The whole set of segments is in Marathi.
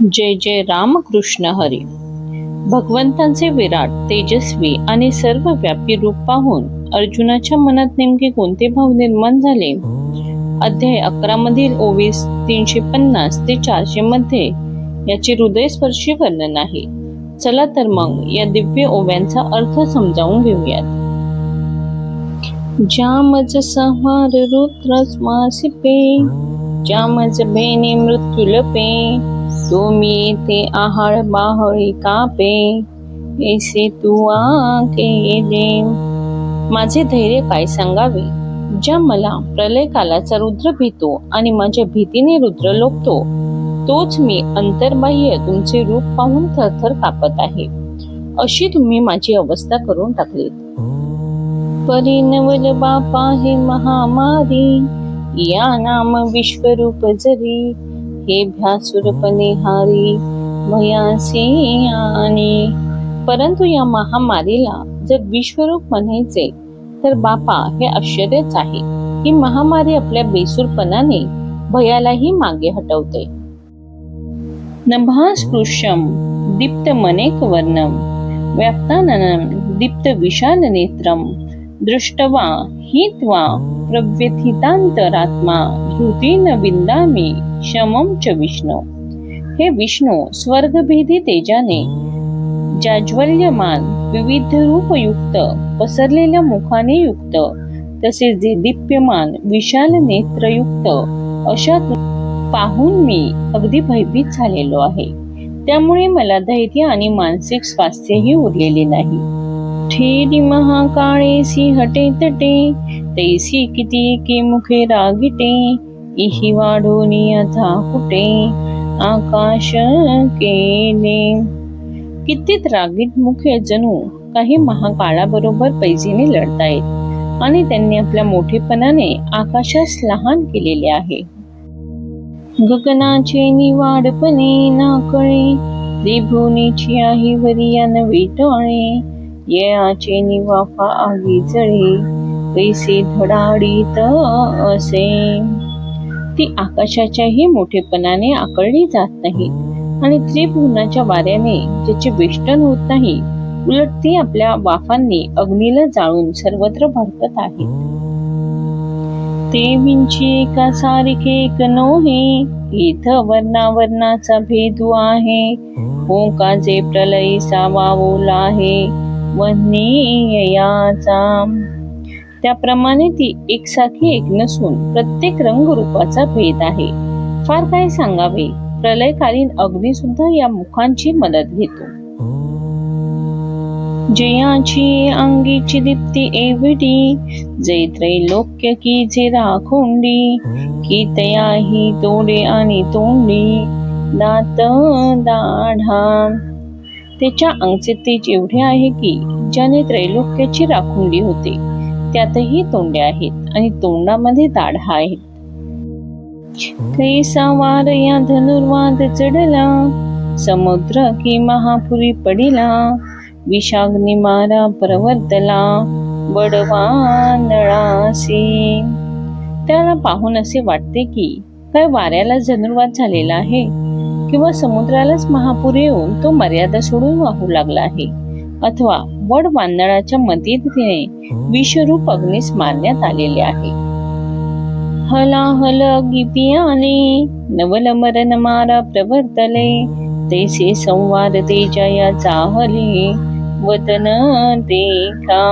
जय जय रामकृष्ण हरी. भगवंतांचे विराट, तेजस्वी आणि सर्वव्यापी रूप पाहून अर्जुनाच्या मनात नेमके कोणते भाव निर्माण झाले? अध्याय 11 मधील ओवी 350 ते 400 मध्ये याचे हृदयस्पर्शी वर्णन आहे. चला तर मग या दिव्य ओव्यांचा अर्थ समजावून घेऊयात. जामज संहार रुद्रस्मासिपे, जामज बेने मृत्युलपे, तुम्ही ते आहाळ बाहळी कापे, ऐसे तू केले. माझे धैर्य काय सांगावे, ज्या मला प्रलय कालाचा रुद्र भीतो आणि माझ्या भीतीने रुद्र लोकतो, तोच मी अंतर्बाह्य तुमचे रूप पाहून थरथर कापत आहे. अशी तुम्ही माझी अवस्था करून टाकलीत. परिणवल बापा हे महामारी, या नाम विश्वरूप जरी, हे भ्यासुरपणे हारी भयासी आणि. परंतु या महामारीला जर विश्वरूप म्हणायचे तर बापा हे आश्चर्यच आहे. ही महामारी आपल्या बेसूरपणाने भयालाही मागे हटवते. नभास्पृश्यम दीप्तमनेक वर्णम, व्याप्ताननं दीप्त विशाल नेत्रम, दृष्ट्वा हित्वा प्रव्यथितांतरात्मा, धृतीन विंदामी शमम च विष्णू. हे विष्णू स्वर्गभेदी तेजाने जाज्वल्यमान, विविध रूपयुक्त, पसरलेल्या मुखाने युक्त, तसेच जे दीप्यमान विशाल नेत्रयुक्त अशा पाहून मी अगदी भयभीत झालेलो आहे. त्यामुळे मला धैर्य आणि मानसिक स्वास्थ्यही उरलेले नाही. ठेरी महाकाळेसी हटे तटे, तैसी किती के मुखे रागिटे, इही वाढोनी अथा कुटे आकाश केले. किती रागीट मुखे जणू काही महाकाळाबरोबर पैजेने लढतायत आणि त्यांनी आपल्या मोठेपणाने आकाशास लहान केलेले आहे. गगनाचे निवाडपणे नाकळे, त्रिभुवनीची आहे वरियान वेटाळे, येळाचे निवाफा आगी जळे, पैसे धडाडीत असे. ती आकाशाच्याही मोठेपणाने आकळली जात नाही आणि त्रिभुवनाच्या वाऱ्याने ज्याचे वेष्टन होत नाही, उलट ती आपल्या वाफांनी अग्नीला जाळून सर्वत्र भरकत आहे. देवींची एका सारखे एक नोहे, इथं वर्णावर्णाचा भेदू आहे, ओंकाचे प्रलय सावावला आहे वन्नीयाचा. त्याप्रमाणे ती एकसारखी एक नसून प्रत्येक रंगरूपाचा भेद आहे. फार काय सांगावे, प्रलयकालीन अग्नी सुद्धा या मुखांची मदत घेतो. जयाची अंगीची दीप्ती एवढी, जय त्रैलोक्य की जे राखोंडी, की तयाही तोडे आणि तोंडी दात दाढा. त्याच्या अंगचे तेज एवढे आहे की ज्याने त्रैलोक्याची राखुंडी होते, त्यातही तोंडे आहेत आणि तोंडामध्ये दाढा आहेत. कैसा वार या धनुर्वाद चढला, समुद्र की महापुरी पडिला, विषाग्नी मारा प्रवर्तला बडवा नळासी. त्याला पाहून असे वाटते की काय वाऱ्याला धनुर्वाद झालेला आहे किंवा समुद्रालाच महापूर येऊन तो मर्यादा सोडून वाहू लागला आहे, अथवा वड वानळाच्या मदतीने विषरूप अग्नीस मारण्यात आलेले आहे. हलाहल गिपियाने नवल मरण मारा प्रवर्तले, तैसे संवार तेजाया चाहले वतन देखा.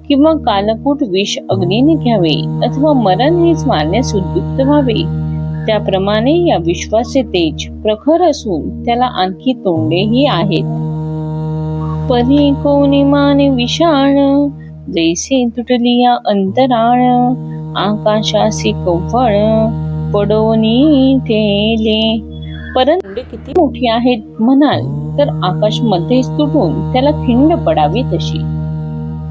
किंवा कालकूट विष अग्नीने घ्यावे अथवा मरण हेच मारण्यास उद्युक्त व्हावे, त्याप्रमाणे या विश्वाचे तेज प्रखर असून त्याला आणखी तोंडेही आहेत. परी कोणी माने विशाळ, जैसे तुटलिया अंतराळ, आकाशासी कव्वळ पडोनी ठेले. परंतु किती मोठी आहेत म्हणाल तर आकाश मध्येच तुटून त्याला खिंड पडावी तशी.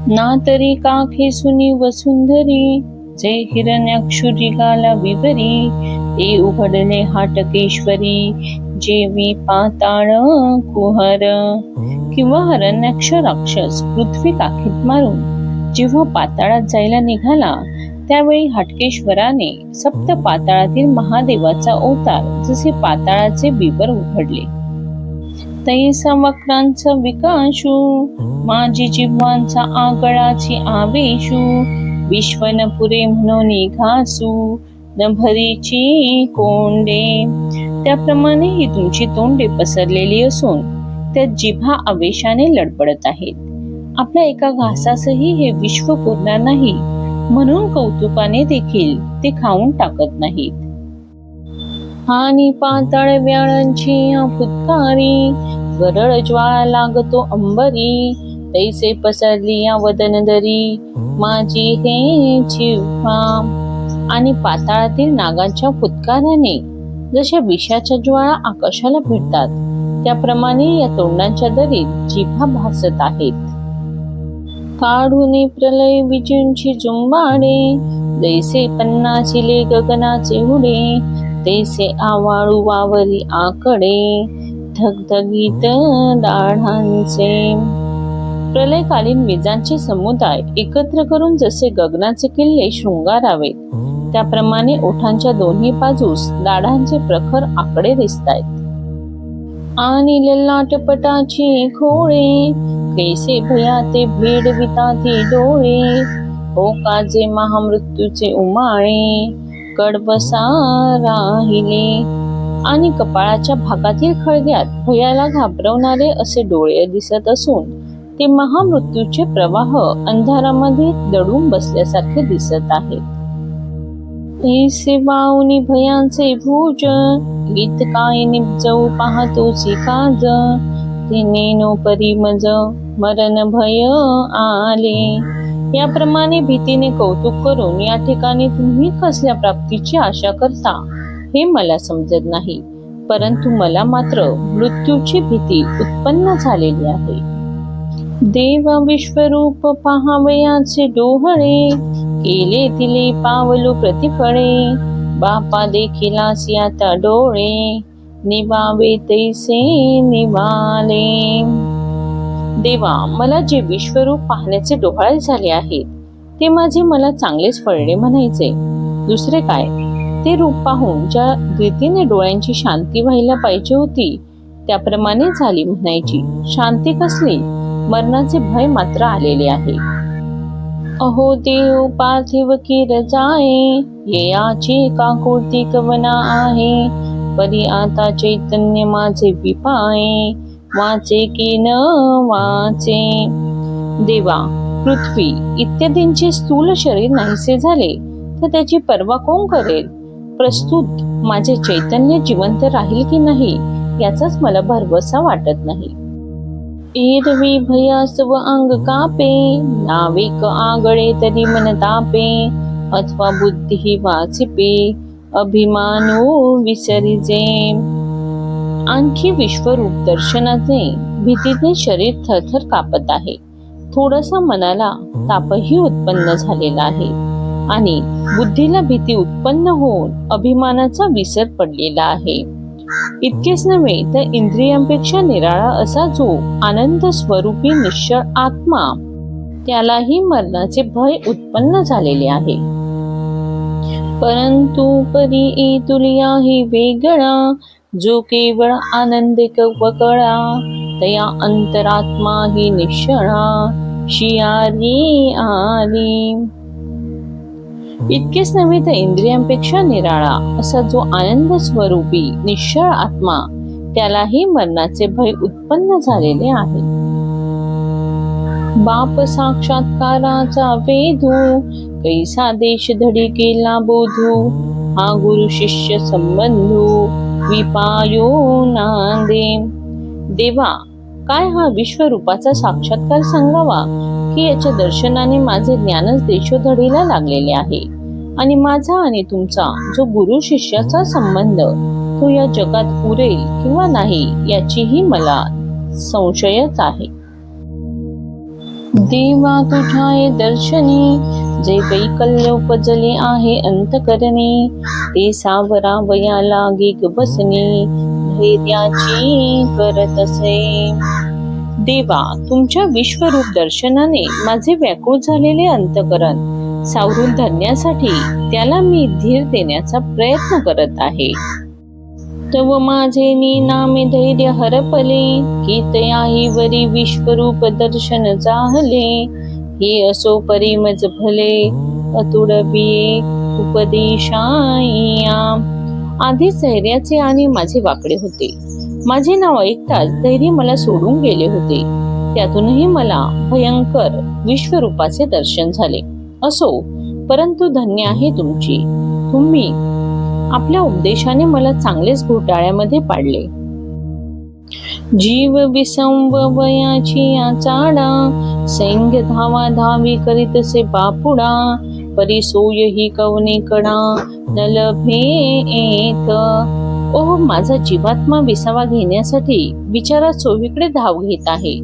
ना तरी काखे सुनी वसुंधरी, जे हिरण्याक्षुरी गाला विवरी, ते उघडले हाटकेश्वरी, जेवी पाताळ कुहर. किंवा हिरण्याक्ष राक्षस पृथ्वी काखेत मारून जेव्हा पाताळात जायला निघाला, त्यावेळी हटकेश्वराने सप्त पाताळातील महादेवाचा अवतार जसे पाताळाचे बिबर उघडले, तैसा वक्रांचा विकाशू, माझी जिव्हांचा आगळाची आवेशू, विश्वनपुरे म्हणून घासू, न भरीची कोंडे. त्याप्रमाणे ही तुमची तोंडे पसरलेली असून त्या जिभा आवेशाने लडबडत आहेत. आपल्या एका घासासही हे विश्व पुरणार नाही, म्हणून कौतुकाने देखील ते खाऊन टाकत नाहीत. आणि पाताळ व्याळांची फुतकारी, गरळ ज्वाळा लागतो अंबरी, तैसे पसरली या वदनदरी, माझी हे जिव्हा. आणि पाताळातील नागांच्या फुतकाराने जशा विषाच्या ज्वाळा आकाशाला भिडतात, त्याप्रमाणे या तोंडांच्या दरीत जिभा भासत आहेत. काढून प्रलय विजूंची जुंबाडे, जैसे पन्नासिले गगनाचे उडे, तैसे आवाळू वावरी आकडे, धगधगीत दाढांचे. प्रलयकालीन विजांचे समुदाय एकत्र करून जसे गगनाचे किल्ले शृंगारावेत, त्याप्रमाणे ओठांच्या दोन्ही बाजूस दाढांचे प्रखर आकडे दिसतायत. आणि ललाटपटाची खोळे, कैसे भयाते भेडविताती डोळे, हो काजे महामृत्यूचे उमाळे, कडबसा राहिले. आणि कपाळाच्या भागातील खळग्यात भयाला घाबरवणारे असे डोळे दिसत असून ते महामृत्यूचे प्रवाह अंधारामध्ये दडून बसल्यासारखे दिसत आहेत. ऐसे वावनी भयांचे भुज, गीत काय निपजवू पाहतोसी काज, ते नेनो परिमज मरण भय आले. याप्रमाणे भीतीने कौतुक करून या ठिकाणी तुम्ही कसल्या प्राप्तीची आशा करता हे मला समजत नाही, परंतु मला मात्र मृत्यूची भीती उत्पन्न झालेली आहे. देवा विश्वरूप पाहावयाचे डोहळे, केले तिले पावलो प्रतिफळे, बापा देखिलासी आता डोळे, निवावे तैसे निवाले. देवा, मला जे विश्वरूप पाहण्याचे डोहाळे झाले आहेत ते माझे मला चांगलेच फळले म्हणायचे. दुसरे काय, ते रूप पाहून ज्या रीतीने डोळ्यांची शांती व्हायला पाहिजे होती त्याप्रमाणे झाली म्हणायची. शांती कसली, मरणाचे भय मात्र आलेले आहे. अहो देव पार्थिव किर जाये, येयाची काकुळती कवना आहे, परी आता चैतन्य माझे विपाये, वाचे की न वाचे. देवा, पृथ्वी इत्यादींचे स्थूल शरीर नाहीसे झाले तर त्याची पर्वा कोण करेल? प्रस्तुत माझे चैतन्य जिवंत राहील की नाही याचाच मला भरवसा वाटत नाही. एरवी भयासव अंग कापे, नाविक आगळे तरी मन तापे, अथवा बुद्धी वाचिपे, अभिमानो विसरिजे. आणखी विश्वरूप दर्शनाचे भीतीने शरीर थरथर कापत आहे. थोडासा मनाला तापही उत्पन्न झालेला आहे आणि बुद्धीला भीती उत्पन्न होऊन अभिमानाचा विसर पडलेला आहे. इतकेच नव्हे तर इंद्रियांपेक्षा निराळा असा जो आनंद स्वरूपी निश्चळ आत्मा, त्यालाही मरणाचे भय उत्पन्न झालेले आहे. परंतु परी एतुलिया ही वेगळा, जो केवळ आनंदिक वकळा, तया अंतरात्मा ही निश्चळा, शियारी आली. इतकेच नव्हे तर इंद्रियांपेक्षा निराळा असा जो आनंद स्वरूपी निश्चळ आत्मा, त्यालाही मरणाचे भय उत्पन्न झालेले आहे. बाप साक्षात्काराचा वेधू, कैसा देश धडी केला बोधू, हा गुरु शिष्य संबंधू, विपायो नांदे. देवा, काय हा विश्वरूपाचा साक्षात्कार सांगावा की याच्या दर्शनाने माझे ज्ञानच देशोधडीला लागलेले आहे आणि माझा आणि तुमचा जो गुरु शिष्याचा संबंध तो या जगात उरेल किंवा नाही याचीही मला संशयच आहे. देवा, तुझ्या दर्शनी जे वैकल्य उपजले आहे अंतकरणी, ते सावरावया लागे बसनी, धैर्याची करत असे. देवा, तुमच्या विश्वरूप दर्शनाने माझे व्याकुळ झालेले अंतकरण सावरून धरण्यासाठी त्याला मी धीर देण्याचा प्रयत्न करत आहे. तव माझे नामे धैर्य हरपले, की तयाही वरी विश्वरूप दर्शन जाहले. हे असो परी मज भले, अतुड बिये उपदेशाया. आधी धैर्याचे आणि माझे वाकडे होते. माझे नाव ऐकताच धैर्य मला सोडून गेले होते. त्यातूनही मला भयंकर विश्वरूपाचे दर्शन झाले. असो, परंतु धन्य आहे तुम्ही आपल्या उपदेशाने मला चांगलेच घोटाळ्यामध्ये पाडले. जीव विसंवयाची चाडा, सैंग धावा धावी करीतसे बापुडा. परी सोय ही कवने कडा, न लभेत. ओह, माझा जीवात्मा विसावा घेण्यासाठी बिचारा चोहीकडे धाव घेत आहे,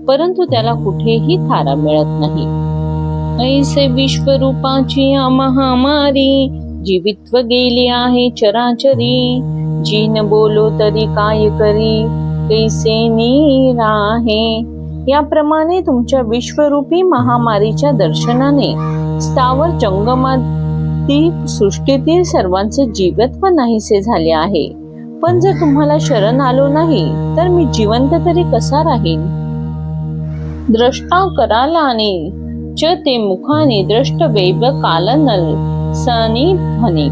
परंतु त्याला कुठेही थारा मिळत नाही. ऐसे विश्वरूपाची महामारी, जीवित्व गेले आहे चराचरी. जीन बोलो तरी काय करी, कैसे निराहे. याप्रमाणे तुमच्या विश्वरूपी महामारीच्या दर्शनाने स्थावर जंगमादी सृष्टीतील सर्वांचे जीवत्व नाहीसे झाले आहे. पण जर तुम्हाला शरण आलो नाही तर मी जिवंत तरी कसा राहीन. द्रष्टा करालाने च ते मुखाने, दृष्ट वैभ कालनल सनिधने.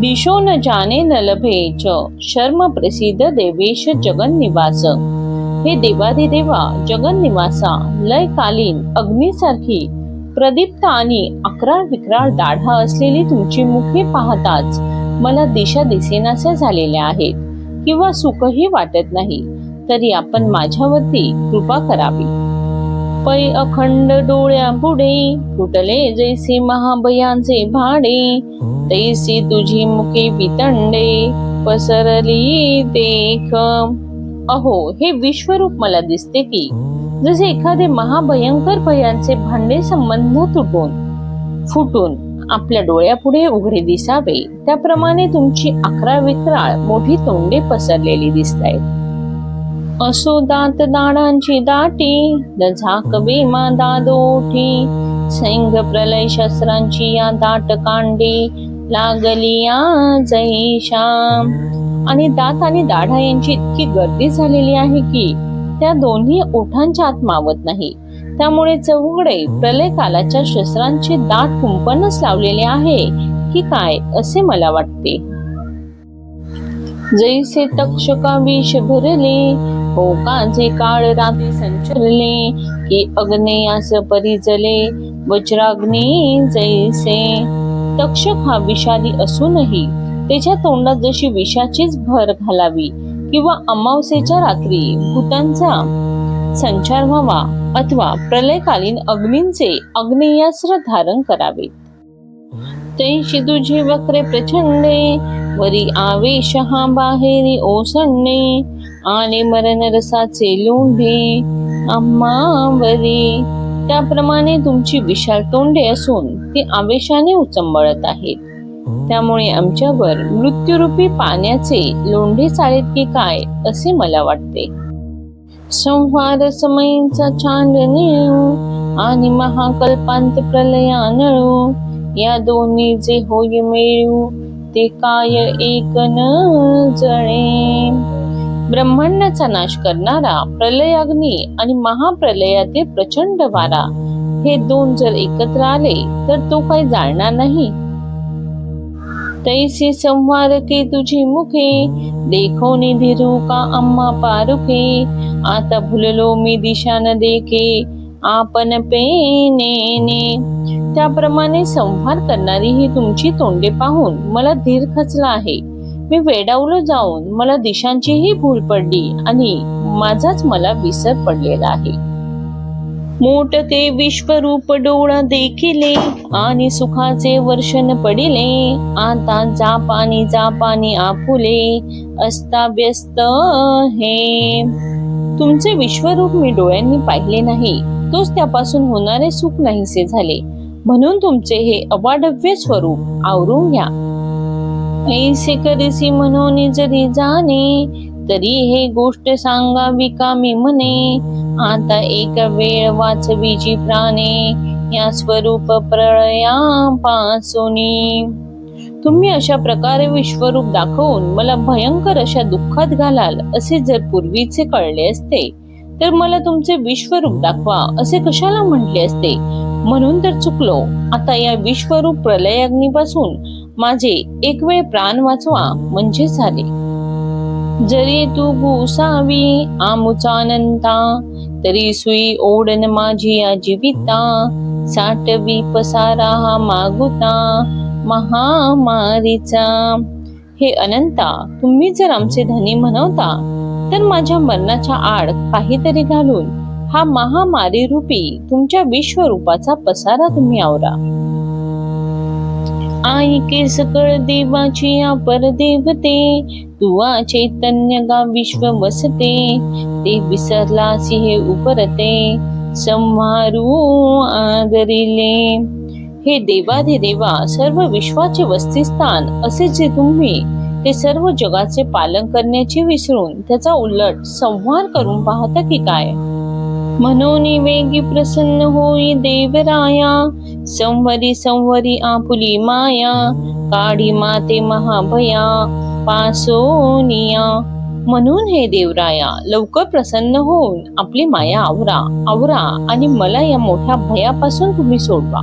दिशो न जाने न लभे च, शर्म प्रसिद्ध देवेश जगन्निवास. हे देवाधिदेवा जगन्निवासा, लयकालीन अग्नीसारखी प्रदीप्त आणि अकराळ विक्राळ दाढा असलेली तुमची मुखे पाहताच मला दिशा दिसेनाशा झालेल्या आहेत, किंवा सुखही वाटत नाही. तरी आपण माझ्यावरती कृपा करावी. पै अखंड डोळ्या पुढे, फुटले जैसे महाभयांचे भाडे. तैसी तुझी मुखे वितंडे, पसरली देख. अहो, हे विश्वरूप मला दिसते की जसे एखादे महाभयंकर भयांचे भांडे संबंध फुटून आपल्या डोळ्यापुढे उघडे दिसावे, त्याप्रमाणे तुमची अकराळ विक्राळ मोठी तोंडे पसरलेली दिसतायत. असो दात दाडांची दाटी, न झाकवे मा दादोठी. सैंग प्रलय शस्त्रांची या दाट कांडी, लागली या जैशा. आणि दात आणि दाढा यांची इतकी गर्दी झालेली आहे की त्या दोन्ही ओठांच्या आत मावत नाही. त्यामुळे चौघडे प्रलय कालाच्या शस्त्रांचे दाट कुंपणच लावलेले आहे की काय असे मला वाटते. जैसे तक्षका विष भरले, हो काचे काळ रात्री संचरले. की अग्नेयास परिजले, वज्राग्नी जैसे. तक्षक हा विषारी असूनही त्याच्या तोंडात जशी विषाचीच भर घालावी, किंवा अमावस्येच्या रात्री भूतांचा संचार व्हावा, अथवा प्रलयकालीन अग्नींचे अग्नेयास्त्र धारण करावे. तैशी तुझी वक्रे प्रचंडे, वरी आवेश हा बाहेरी ओसंडे. आणि मरण रसाचे लोंढे आम्हावरी. त्याप्रमाणे तुमची विशाल तोंडे असून ती आवेशाने उचंबळत आहेत. त्यामुळे आमच्यावर मृत्यूरूपी पाण्याचे लोंढे चालेत की काय असे मला वाटते. संहार समयींचा चांदणे आणि महाकल्पांत प्रलयानळू, या दोन्ही जे होय मिळू ते काय एक न जळे. ब्रह्मांडाचा नाश करणारा प्रलयाग्नी आणि महाप्रलयातील प्रचंड वारा, हे दोन जर एकत्र आले तर तो काही जाळणार नाही. तैसी संहार के तुझी मुखे, देखो निधिरू का अम्मा पारुखे. आता भुललो मी दिशा न देखे, आपण पेनेने. त्याप्रमाणे संहार करणारी ही तुमची तोंडे पाहून मला धीर खचला आहे. मी वेडावलो जाऊन मला दिशांचीही भूल पडली आणि माझाच मला विसर पडलेला आहे. मोठके विश्वरूप डोळा देखिले आणि सुखाचे वर्षण पडिले. आता जा पाणी आपुले, अस्ताव्यस्त हे. तुमचे विश्वरूप मी डोळ्यांनी पाहिले नाही, तोच त्यापासून होणारे सुख नाहीसे झाले. म्हणून तुमचे हे अवाढव्य स्वरूप आवरून घ्या. ऐसे करीसी म्हणून जरी जाणे, तरी हे गोष्ट सांगावी का मी म्हणे. आता एक वेळ वाचवीची प्राणे, या स्वरूप प्रळयापासूनी. तुम्ही अशा प्रकारे विश्वरूप दाखवून मला भयंकर अशा दुःखात घालाल असे जर पूर्वीचे कळले असते तर मला तुमचे विश्वरूप दाखवा असे कशाला म्हटले असते. म्हणून तर चुकलो. आता या विश्वरूप प्रलयाग्नीपासून माझे एक वेळ प्राण वाचवा म्हणजे झाले. जरी तू भूसावी आमुचानंता तरी सुई ओढन माझी या जीविता. साठवी पसारा हा मागुता महामारीचा. हे अनंता, तुम्ही जर आमचे धनी म्हणवता तर माझ्या मरणाच्या आड काहीतरी घालून हा महामारी रूपी तुमच्या विश्वरूपाचा पसारा तुम्ही आवरा. आईके सकळ देवाची अपर देवते तुवा चैतन्य गा विश्व वसते. ते विसरलासी हे उपरते संहारू आदरिले. हे देवाधिदेवा, सर्व विश्वाचे वस्तिस्थान असे जे तुम्ही ते सर्व जगाचे पालन करण्याचे विसरून त्याचा उलट संहार करून पाहता की काय. म्हणून वेगी प्रसन्न होई देवराया संवरी संवरी आपुली माया. काढी माते महाभया पासोनिया. म्हणून हे देवराया, लवकर प्रसन्न होऊन आपली माया आवरा आवरा आणि मला या मोठ्या भयापासून तुम्ही सोडवा.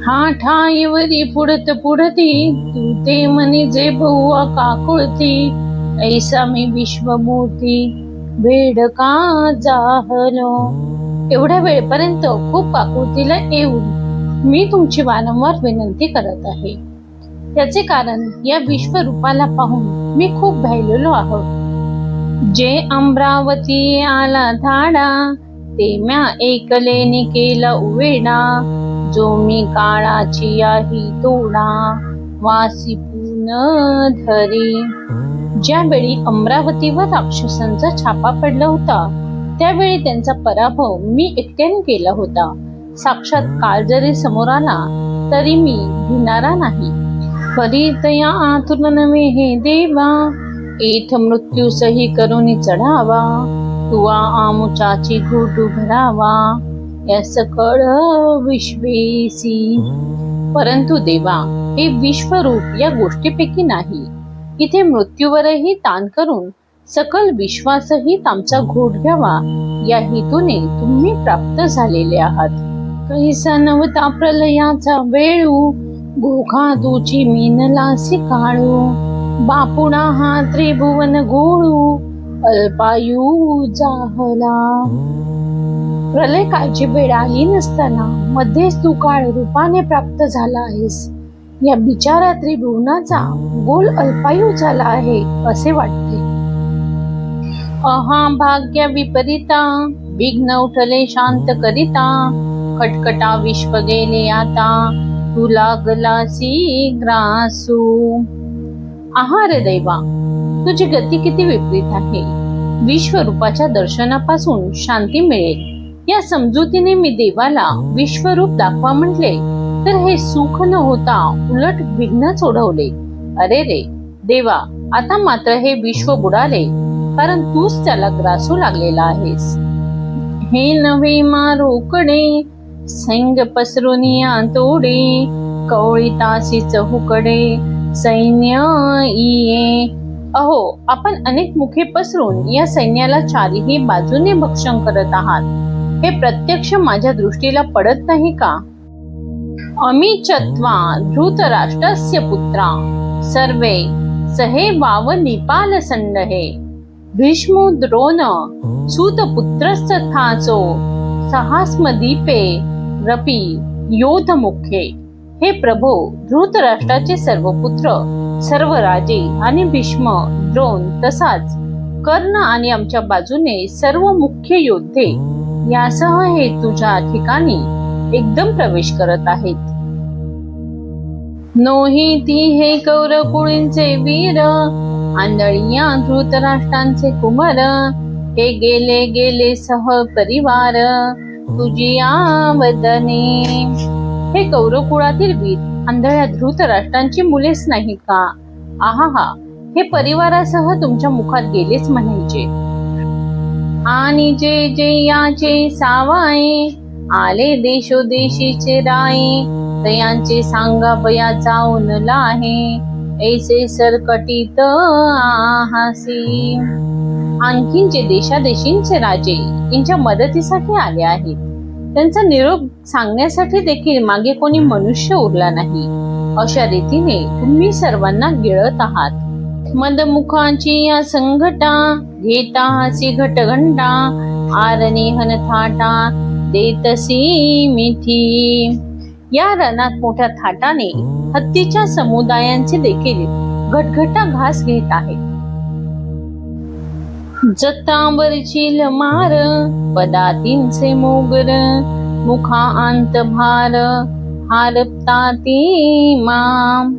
हा ठाईवरी पुढत पुढती तू ते म्हणे जे बहुआ काकुळती. ऐसा मी विश्वमूर्ती वेड का जाहलो. एवढ्या वेळपर्यंत खूप काकुळतीला येऊन मी तुमची वारंवार विनंती करत आहे. याचे कारण या विश्वरूपाला पाहून मी खूप भयलेलो आहोत. जे अमरावती आला धाडा ते म्या एकलेने केला उवेडा. जो मी काळाची याही तोडा वासी पून धरी. ज्यावेळी अमरावतीवर राक्षसांचा छापा पडला होता त्यावेळी त्यांचा पराभव मी एकट्याने केला होता. साक्षात काळ जरी समोर आला तरी मी भिनारा नाही. परितया आतुर नव्हे हे देवा एथ मृत्यू सही करून चढावा. तुवा आमुचाची घोटू भरावा या सकळ विश्वेसी. परंतु देवा, हे विश्वरूप या गोष्टीपैकी नाही. इथे मृत्यूवरही ताण करून सकल विश्वासही आमचा घोट घ्यावा या हेतूने तुम्ही प्राप्त झालेले आहात. कैसा नवता प्रलयाचा वेळू गोखा तुची मीनलासी काळू. बापुणा हा त्रिभुवन गोळू अल्पायू जाहला. प्रलय काळची वेळ आली नसताना मध्येच तू काळ रूपाने प्राप्त झाला आहेस. या बिचारा त्रिभुवनाचा गोल अल्पायू झाला आहे असे वाटते. अहा भाग्य विपरीता विघ्न उठले शांत करिता. खटखटा विश्व गेले आता तू लागलासी ग्रासू. आहार दैवा, तुझी गती किती विपरीत आहे. विश्वरूपाच्या दर्शनापासून शांती मिळेल या समजुतीने मी देवाला विश्वरूप दाखवा म्हटले तर हे सुख न होता उलट विघ्न सोडवले. अरे रे देवा, आता मात्र हे विश्व बुडाले कारण तूच त्याला ग्रासू लागलेला आहेस. हे नव्हे मारोकडे सैंग पसरुनिया तोडे. कवळीतासी चहुकडे सैन्य इये. अहो, आपण अनेक मुखे पसरून या सैन्याला चारीही बाजूने भक्षण करत आहात. हे प्रत्यक्ष माझ्या दृष्टीला पडत नाही का. अमिचत्वा धृतराष्ट्रस्य पुत्रा सर्वे सहे वाव निपाल संडहे. भीष्मो द्रोण सूतपुत्रस्तथाचो सहास्मदीपे रपी योध मुख्ये. हे प्रभो, धृतराष्ट्राचे सर्व पुत्र, सर्व राजे आणि भीष्म, द्रोण तसाच कर्ण आणि आमच्या बाजूने सर्व मुख्य योद्धे यासह हे तुझ्या ठिकाणी एकदम प्रवेश करत आहेत. नोही ती हे कौरव कुळींचे वीर आंधळिया धृतराष्ट्रांचे कुमार. हे गेले गेले सह परिवार तुझी आवदने. हे कौरव कुळातील वीर आंधळ्या धृतराष्ट्रांची मुलेच नाही का. आहा, हे परिवारासह तुमच्या मुखात गेलेच म्हणायचे. आणि जे जे याचे सावाये आले देशोदेशीचे राये, तयांचे सांगा बया जाऊन लाहे, ऐसे सरकटीत आहासी. आणखीनचे देशादेशींचे राजे यांच्या मदतीसाठी आले आहेत. त्यांचा निरोप सांगण्यासाठी देखील मागे कोणी मनुष्य उरला नाही. अशा रीतीने तुम्ही सर्वांना गिळत आहात. मदमुखांची या संघटा, घेता हासी घटघंटा, आरणे हनथाटा, देतसी मिठी. या रणात मोठ्या थाटाने हत्तीच्या समुदायांचे देखील घटघटा घास घेत आहेत. जतांवरची लमार, पदातींचे मोगर, मुखा अंत भार, हारपताती माम.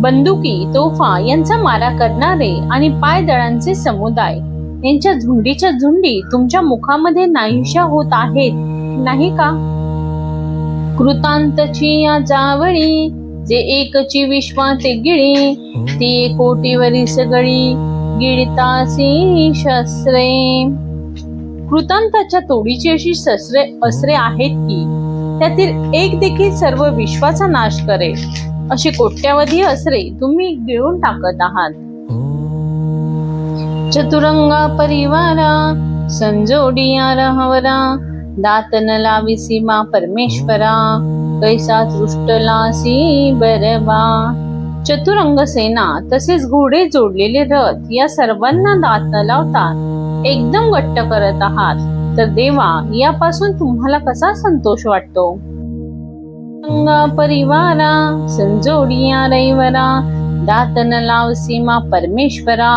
बंदुकी, तोफा यांचा मारा करणारे आणि पायदळांचे समुदाय यांच्या झुंडीच्या झुंडी तुमच्या मुखामध्ये नाहीशा होत आहेत, नाही का? कृतांतची या जावळी, जे एकची विश्वाते गिळी, ती कोटीवरी सगळी, गिळतासी शस्त्रे. कृतांताच्या तोडीची अशी अस्त्रे आहेत की त्यातील एक देखील सर्व विश्वाचा नाश करेल. अशी कोट्यावधी अस्त्रे तुम्ही गिळून टाकत आहात. चतुरंगा परिवारा, संजोडिया रहवरा, दातन लावी सीमा परमेश्वरा, कैसा सृष्टलासी बरवा. चतुरंग सेना तसेच घोडे जोडलेले रथ या सर्वांना दात न लावता एकदम घट्ट करत आहात, तर देवा यापासून तुम्हाला कसा संतोष वाटतो? गंगा परिवारा, संजोडिया रैवरा, दातन लाव सीमा परमेश्वरा,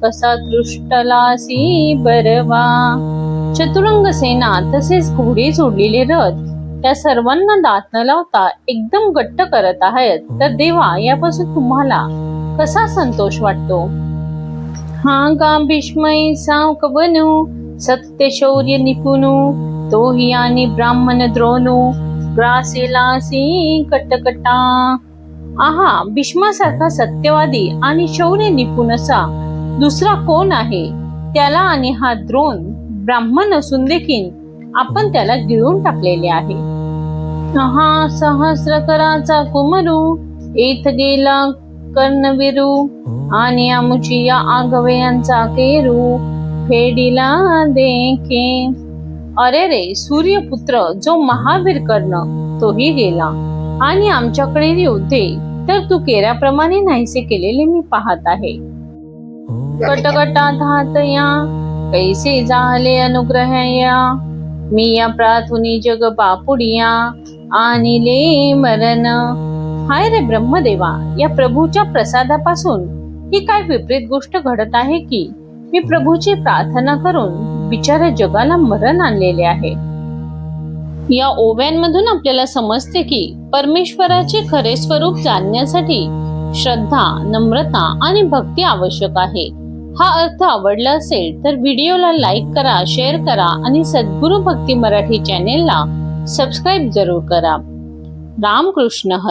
कसा तृष्टलासी बरवा. चतुरंग सेना तसेच घोडे जोडलेले रथ त्या सर्वांना दात न लावता एकदम घट्ट करत आहेत, तर देवा यापासून तुम्हाला कसा संतोष वाटतो? हा का भीष्मय सावक बनू, सत्य शौर्य निपुणू, तोही आणि ब्राह्मण द्रोणू, ग्रासेलासी कटकटा. आहा, भीष्मासारखा सत्यवादी आणि शौर्य निपुण असा दुसरा कोण आहे? त्याला आणि हा द्रोण ब्राह्मण असून देखील आपण त्याला गिळून टाकलेले आहे. हा सहस्रकराचा कुमरू, येथ गेला कर्णविरू, आणि आमुची या आगवयांचा केरू, फेडीला देखे. अरे रे सूर्यपुत्र, जो महावीर कर्ण तोही गेला, आणि आमच्याकडे योद्धे तर तू केऱ्याप्रमाणे नाहीसे केलेले मी पाहत आहे. कटकटा धातया, कैसे झाले अनुग्रहया, मी या प्रार्थुनी जग बापुडिया, आणिले मरण. हाय रे ब्रह्मदेवा, या प्रभूच्या प्रसादापासून ही काय विपरीत गोष्ट घडत आहे की मी प्रभूची प्रार्थना करून बिचाऱ्या जगाला मरण आणलेले आहे. या ओव्यांमधून आपल्याला समजते की परमेश्वराचे खरे स्वरूप जाणण्यासाठी श्रद्धा, नम्रता आणि भक्ती आवश्यक आहे. हा अर्थ आवडला असेल तर व्हिडिओला लाईक करा, शेअर करा आणि सद्गुरू भक्ती मराठी चॅनेलला सबस्क्राईब जरूर करा. रामकृष्ण हरी.